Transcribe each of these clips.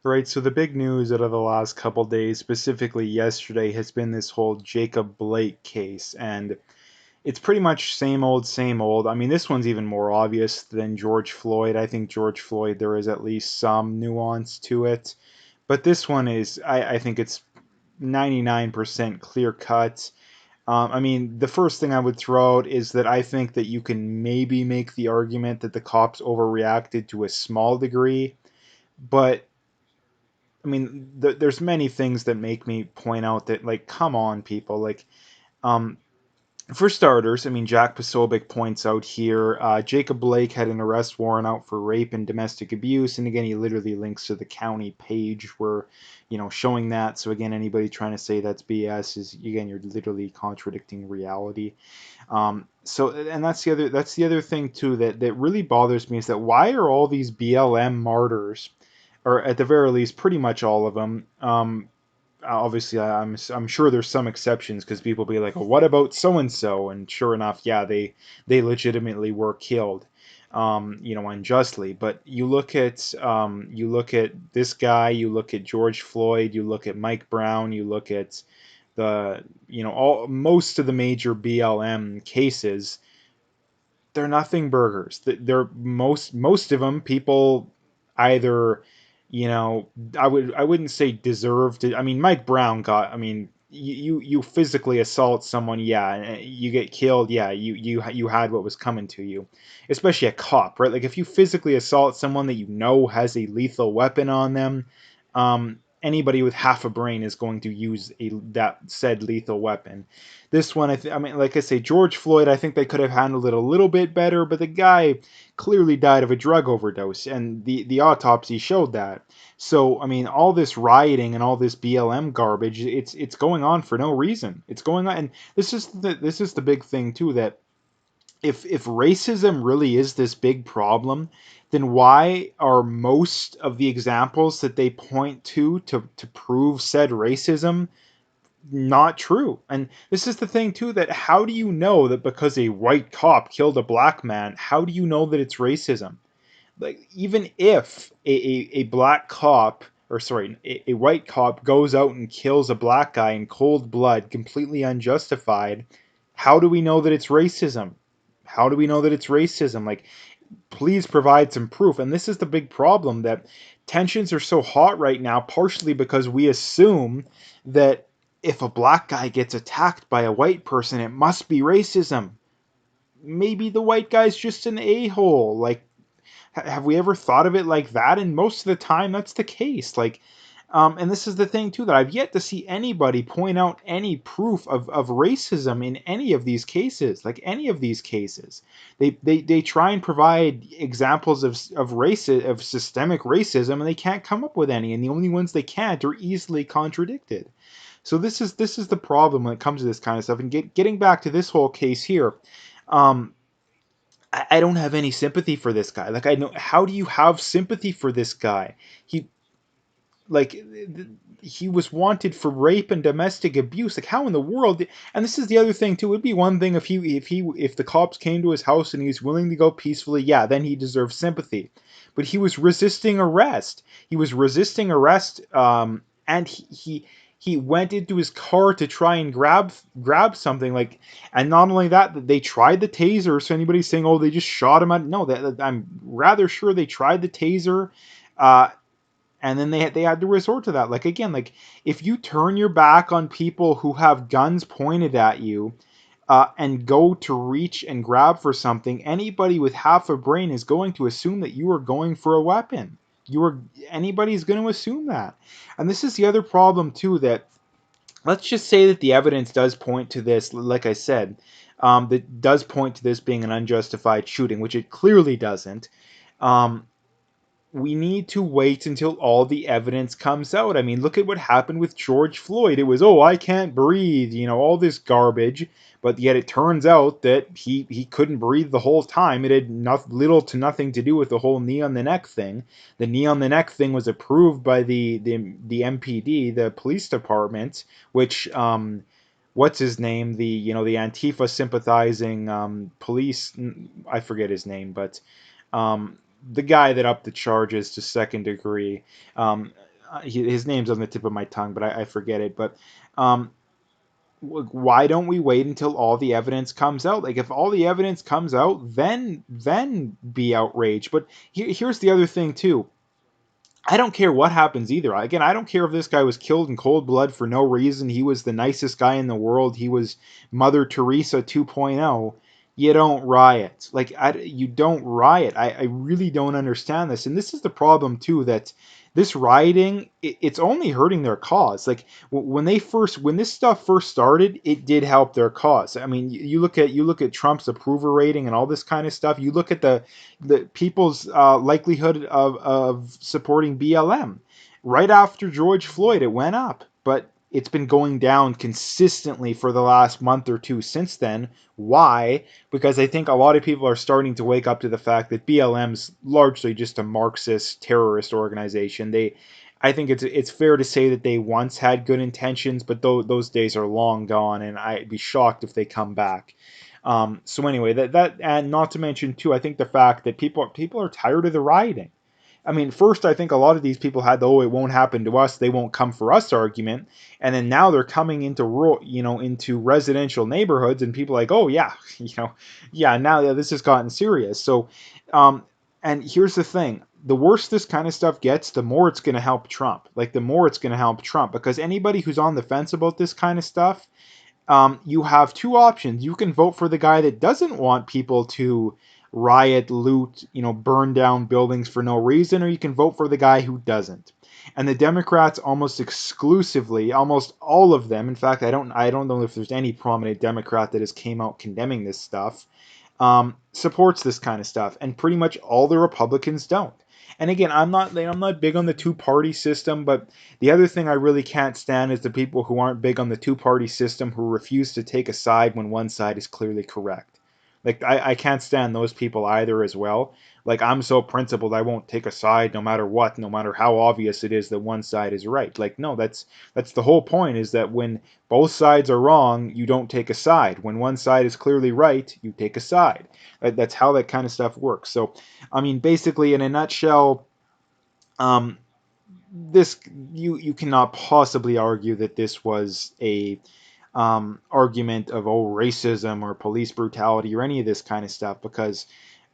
Right, so the big news out of the last couple days, specifically yesterday, has been this whole Jacob Blake case, and it's pretty much same old, same old. I mean, this one's even more obvious than George Floyd. I think George Floyd, there is at least some nuance to it, but this one is, I think it's 99% clear cut. I mean, the first thing I would throw out is that I think that you can maybe make the argument that the cops overreacted to a small degree, but I mean, there's many things that make me point out that, like, come on, people. Like, um, for starters, I mean, Jack Posobiec points out here Jacob Blake had an arrest warrant out for rape and domestic abuse. And again, he literally links to the county page where, showing that. So, again, anybody trying to say that's BS is, again, you're literally contradicting reality. And that's the other thing, too, that really bothers me is that why are all these BLM martyrs, or at the very least, pretty much all of them. Obviously, I'm sure there's some exceptions because people be like, well, what about so and so? And sure enough, yeah, they legitimately were killed, unjustly. But you look at this guy, you look at George Floyd, you look at Mike Brown, you look at all most of the major BLM cases. They're nothing burgers. They're most of them people either, you know, I wouldn't say deserved to. I mean, Mike Brown got. I mean, you physically assault someone, yeah, you get killed, yeah, you had what was coming to you, especially a cop, right? Like if you physically assault someone that you know has a lethal weapon on them, anybody with half a brain is going to use that said lethal weapon. This one, I mean, like I say, George Floyd, I think they could have handled it a little bit better, but the guy clearly died of a drug overdose, and the autopsy showed that. So, I mean, all this rioting and all this BLM garbage, it's going on for no reason. It's going on, and this is the big thing too, that if racism really is this big problem, then why are most of the examples that they point to prove said racism not true? And this is the thing too, that how do you know that because a white cop killed a black man, how do you know that it's racism? Like, even if a black cop, or sorry, a white cop goes out and kills a black guy in cold blood, completely unjustified, how do we know that it's racism? How do we know that it's racism? Like, please provide some proof. And this is the big problem, that tensions are so hot right now, partially because we assume that if a black guy gets attacked by a white person, it must be racism. Maybe the white guy's just an a-hole. Like, have we ever thought of it like that? And most of the time, that's the case. Like, and this is the thing too, that I've yet to see anybody point out any proof of racism in any of these cases. Like any of these cases, they try and provide examples of systemic racism, and they can't come up with any. And the only ones they can't are easily contradicted. So this is the problem when it comes to this kind of stuff. And getting back to this whole case here, um, I don't have any sympathy for this guy. Like, I know, how do you have sympathy for this guy? He like he was wanted for rape and domestic abuse. Like, how in the world? And this is the other thing too. It'd be one thing if the cops came to his house and he was willing to go peacefully. Yeah, then he deserves sympathy. But he was resisting arrest. He was resisting arrest. And he went into his car to try and grab something, like, and not only that, they tried the taser. So anybody's saying, oh, they just shot him, no, I'm rather sure they tried the taser, uh, and then they had to resort to that. Like, again, like, if you turn your back on people who have guns pointed at you, and go to reach and grab for something, anybody with half a brain is going to assume that you are going for a weapon. You are Anybody's going to assume that. And this is the other problem too, that let's just say that the evidence does point to this, like I said, that does point to this being an unjustified shooting, which it clearly doesn't. Um, we need to wait until all the evidence comes out. I mean, look at what happened with George Floyd. It was, oh, I can't breathe, all this garbage. But yet it turns out that he couldn't breathe the whole time. It had little to nothing to do with the whole knee on the neck thing. The knee on the neck thing was approved by the MPD, the police department, which, what's his name? The Antifa sympathizing police. I forget his name, but um, the guy that upped the charges to second degree. Um, his name's on the tip of my tongue, but I forget it. But um, why don't we wait until all the evidence comes out? Like, if all the evidence comes out, then be outraged. But here's the other thing too. I don't care what happens either. Again, I don't care if this guy was killed in cold blood for no reason. He was the nicest guy in the world. He was Mother Teresa 2.0. You don't riot. Like, you don't riot. I really don't understand this. And this is the problem too, that this rioting, it's only hurting their cause. Like, when this stuff first started, it did help their cause. I mean, you look at Trump's approval rating and all this kind of stuff. You look at the people's likelihood of supporting BLM. Right after George Floyd, it went up, but it's been going down consistently for the last month or two since then. Why? Because I think a lot of people are starting to wake up to the fact that BLM's largely just a Marxist terrorist organization. I think it's fair to say that they once had good intentions, but those days are long gone, and I'd be shocked if they come back. So anyway, that and not to mention too, I think the fact that people are tired of the rioting. I mean, first I think a lot of these people had the "oh, it won't happen to us, they won't come for us" argument, and then now they're coming into rural, into residential neighborhoods, and people are like, "oh yeah, yeah, now this has gotten serious." So, um, and here's the thing: the worse this kind of stuff gets, the more it's going to help Trump. Like, the more it's going to help Trump, because anybody who's on the fence about this kind of stuff, you have two options. You can vote for the guy that doesn't want people to riot, loot, burn down buildings for no reason, or you can vote for the guy who doesn't. And the Democrats almost exclusively, almost all of them, in fact, I don't know if there's any prominent Democrat that has came out condemning this stuff, supports this kind of stuff, and pretty much all the Republicans don't. And again, I'm not big on the two-party system, but the other thing I really can't stand is the people who aren't big on the two-party system who refuse to take a side when one side is clearly correct. Like, I can't stand those people either as well. Like, I'm so principled I won't take a side no matter what, no matter how obvious it is that one side is right. Like, no, that's the whole point, is that when both sides are wrong, you don't take a side. When one side is clearly right, you take a side. That's how that kind of stuff works. So, I mean, basically, in a nutshell, um, this you cannot possibly argue that this was a argument of racism or police brutality or any of this kind of stuff, because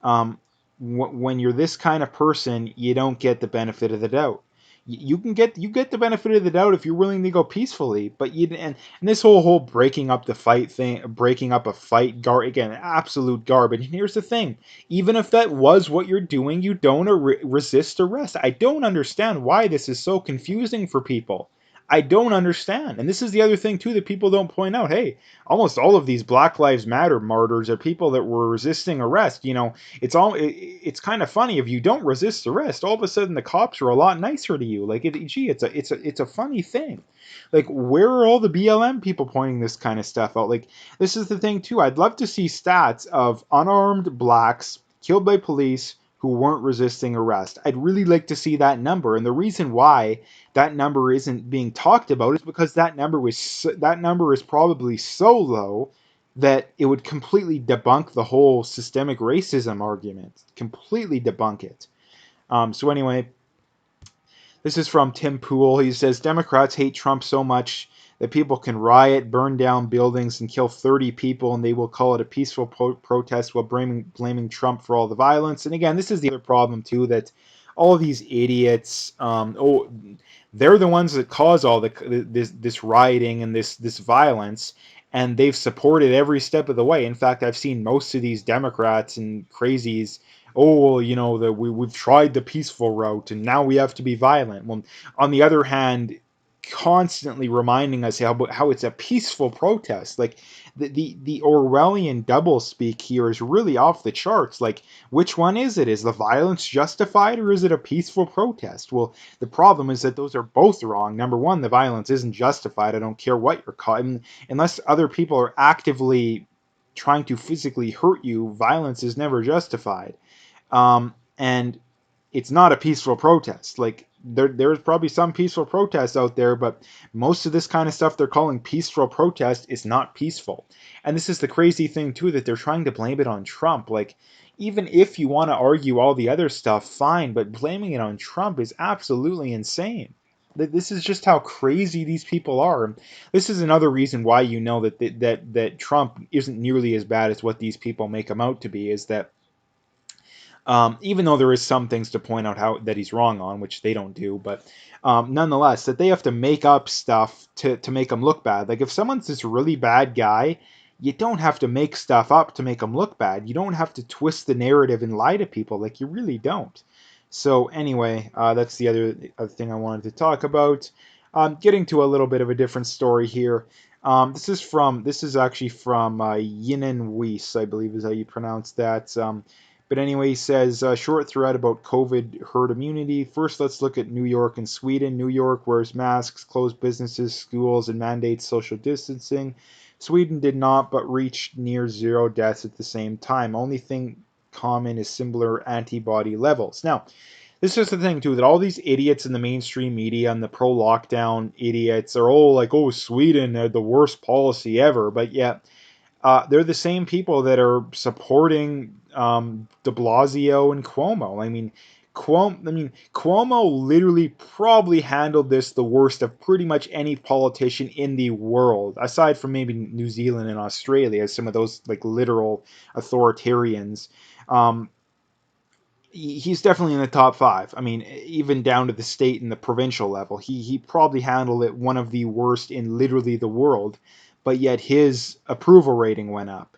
um, when you're this kind of person, you don't get the benefit of the doubt. You get the benefit of the doubt if you're willing to go peacefully, but and this whole breaking up the fight thing, breaking up a fight, again, absolute garbage. And here's the thing: even if that was what you're doing, you don't resist arrest. I don't understand why this is so confusing for people. I don't understand. And this is the other thing too that people don't point out. Hey, almost all of these Black Lives Matter martyrs are people that were resisting arrest. It's kind of funny, if you don't resist arrest, all of a sudden the cops are a lot nicer to you. Like, it's a funny thing. Like, where are all the BLM people pointing this kind of stuff out? Like, this is the thing too. I'd love to see stats of unarmed blacks killed by police who weren't resisting arrest. I'd really like to see that number. And the reason why that number isn't being talked about is because that number is probably so low that it would completely debunk the whole systemic racism argument. Completely debunk it. So anyway, this is from Tim Pool. He says Democrats hate Trump so much that people can riot, burn down buildings, and kill 30 people, and they will call it a peaceful protest while blaming Trump for all the violence. And again, this is the other problem too, that all of these idiots, they're the ones that cause all this rioting and this violence, and they've supported every step of the way. In fact, I've seen most of these Democrats and crazies. Oh, well, we've tried the peaceful route and now we have to be violent. Well, on the other hand, constantly reminding us how it's a peaceful protest. Like, the Orwellian doublespeak here is really off the charts. Like, which one is it? Is the violence justified, or is it a peaceful protest? Well, the problem is that those are both wrong. Number one, the violence isn't justified. I don't care what you're caught, unless other people are actively trying to physically hurt you. Violence is never justified, and it's not a peaceful protest. Like, there's probably some peaceful protests out there, but most of this kind of stuff they're calling peaceful protest is not peaceful. And this is the crazy thing too, that they're trying to blame it on Trump. Like, even if you want to argue all the other stuff, fine, but blaming it on Trump is absolutely insane. This is just how crazy these people are. This is another reason why you know that Trump isn't nearly as bad as what these people make him out to be. Is that even though there is some things to point out how that he's wrong on, which they don't do, but nonetheless, that they have to make up stuff to make him look bad. Like if someone's this really bad guy, you don't have to make stuff up to make them look bad. You don't have to twist the narrative and lie to people. Like you really don't. So anyway, that's the other thing I wanted to talk about. Getting to a little bit of a different story here. This is actually from Yinan Weiss, I believe is how you pronounce that. But anyway, he says, short thread about COVID herd immunity. First, let's look at New York and Sweden. New York wears masks, closed businesses, schools, and mandates social distancing. Sweden did not, but reached near zero deaths at the same time. Only thing common is similar antibody levels. Now, this is the thing, too, that all these idiots in the mainstream media and the pro lockdown idiots are all like, oh, Sweden had the worst policy ever. But yet, they're the same people that are supporting De Blasio and Cuomo. Cuomo literally probably handled this the worst of pretty much any politician in the world, aside from maybe New Zealand and Australia, some of those like literal authoritarians. Um, he's definitely in the top five. I mean, even down to the state and the provincial level, he probably handled it one of the worst in literally the world, but yet his approval rating went up.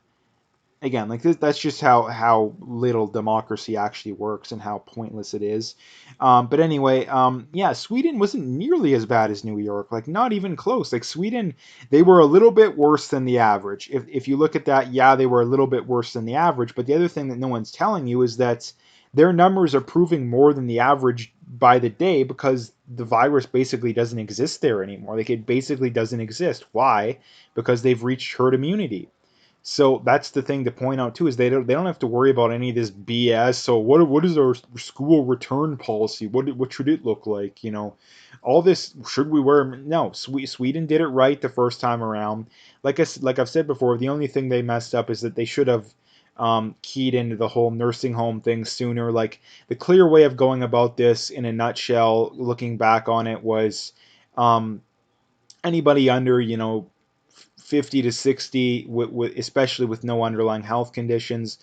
Again, like that's just how little democracy actually works and how pointless it is. But anyway, yeah, Sweden wasn't nearly as bad as New York, like not even close. Like Sweden, they were a little bit worse than the average. If you look at that, yeah, they were a little bit worse than the average. But the other thing that no one's telling you is that their numbers are proving more than the average by the day because the virus basically doesn't exist there anymore. Like it basically doesn't exist. Why? Because they've reached herd immunity. So that's the thing to point out too is they don't have to worry about any of this BS. So what is our school return policy? What should it look like? You know, all this should we wear? No, Sweden did it right the first time around. Like I've said before, the only thing they messed up is that they should have keyed into the whole nursing home thing sooner. Like the clear way of going about this in a nutshell, looking back on it, was um, anybody under 50 to 60, especially with no underlying health conditions,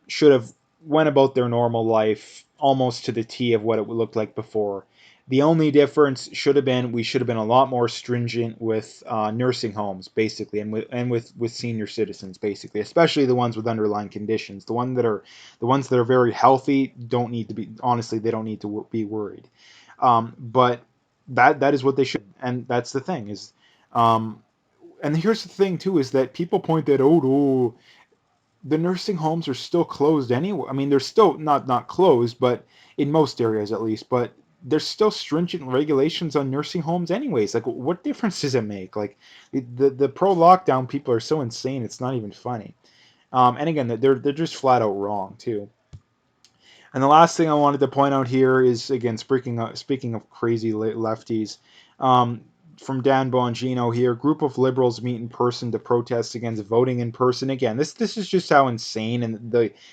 should have went about their normal life almost to the T of what it looked like before. The only difference should have been we should have been a lot more stringent with nursing homes, basically, and with senior citizens, basically, especially the ones with underlying conditions. The ones that are very healthy don't need to be, honestly, they don't need to be worried. But that is what they should, and that's the thing is, um, and here's the thing too is that people point that out, oh, the nursing homes are still closed anyway. I mean, they're still not closed, but in most areas at least, but there's still stringent regulations on nursing homes anyways. Like what difference does it make? Like the pro lockdown people are so insane it's not even funny. And again, they're just flat out wrong too. And the last thing I wanted to point out here is, again, speaking of crazy lefties, um, from Dan Bongino here, group of liberals meet in person to protest against voting in person. Again, this is just how insane and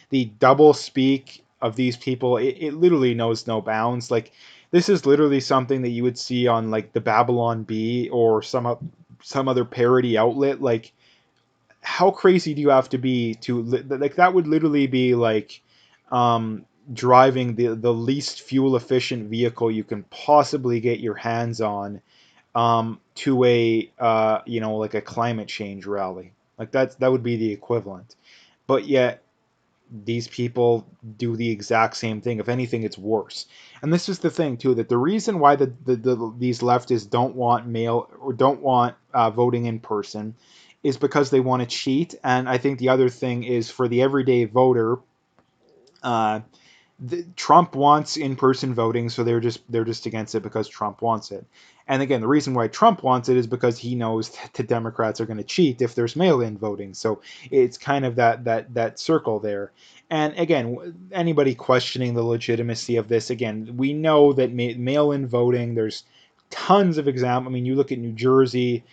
the double speak of these people. It literally knows no bounds. Like this is literally something that you would see on like the Babylon Bee or some other parody outlet. Like how crazy do you have to be to like that would literally be like driving the least fuel efficient vehicle you can possibly get your hands on to a like a climate change rally. Like that would be the equivalent. But yet these people do the exact same thing. If anything, it's worse. And this is the thing too, that the reason why these leftists don't want mail or don't want voting in person is because they want to cheat. And I think the other thing is for the everyday voter, uh, Trump wants in-person voting, so they're just against it because Trump wants it. And again, the reason why Trump wants it is because he knows that the Democrats are going to cheat if there's mail-in voting. So it's kind of that circle there. And again, anybody questioning the legitimacy of this, again, we know that mail-in voting, there's tons of examples. I mean, you look at New Jersey,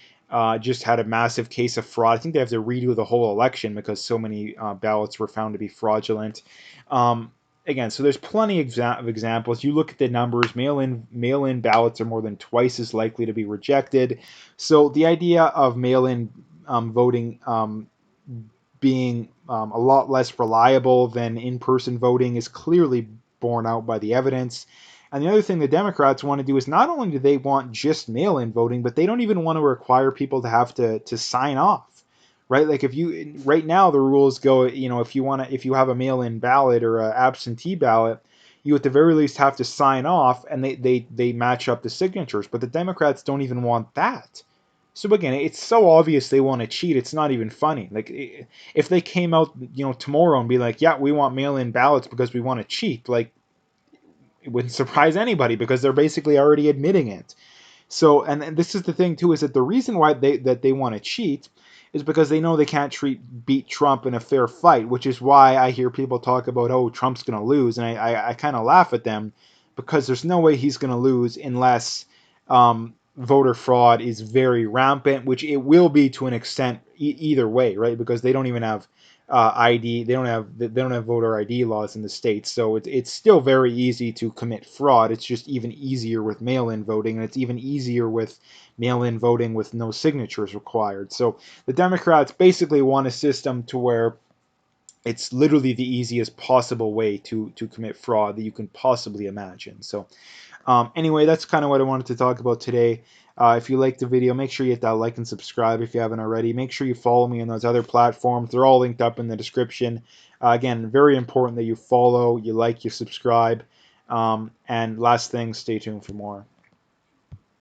just had a massive case of fraud. I think they have to redo the whole election because so many ballots were found to be fraudulent. Um, again, so there's plenty of examples. You look at the numbers, mail-in ballots are more than twice as likely to be rejected. So the idea of mail-in voting being a lot less reliable than in-person voting is clearly borne out by the evidence. And the other thing the Democrats want to do is not only do they want just mail-in voting, but they don't even want to require people to have to sign off. Right, like if you right now the rules go, if you have a mail-in ballot or an absentee ballot, you at the very least have to sign off, and they match up the signatures. But the Democrats don't even want that. So again, it's so obvious they want to cheat. It's not even funny. Like if they came out, tomorrow and be like, "Yeah, we want mail-in ballots because we want to cheat," like it wouldn't surprise anybody because they're basically already admitting it. So, and this is the thing too, is that the reason why they want to cheat is because they know they can't beat Trump in a fair fight, which is why I hear people talk about, oh, Trump's going to lose, and I kind of laugh at them because there's no way he's going to lose unless voter fraud is very rampant, which it will be to an extent either way, right? Because they don't even have ID, they don't have voter ID laws in the states, so it's still very easy to commit fraud. It's just even easier with mail-in voting, and it's even easier with mail-in voting with no signatures required. So the Democrats basically want a system to where it's literally the easiest possible way to commit fraud that you can possibly imagine. So anyway, that's kind of what I wanted to talk about today. If you liked the video, make sure you hit that like and subscribe if you haven't already. Make sure you follow me on those other platforms. They're all linked up in the description. Again, very important that you follow, you like, you subscribe. And last thing, stay tuned for more.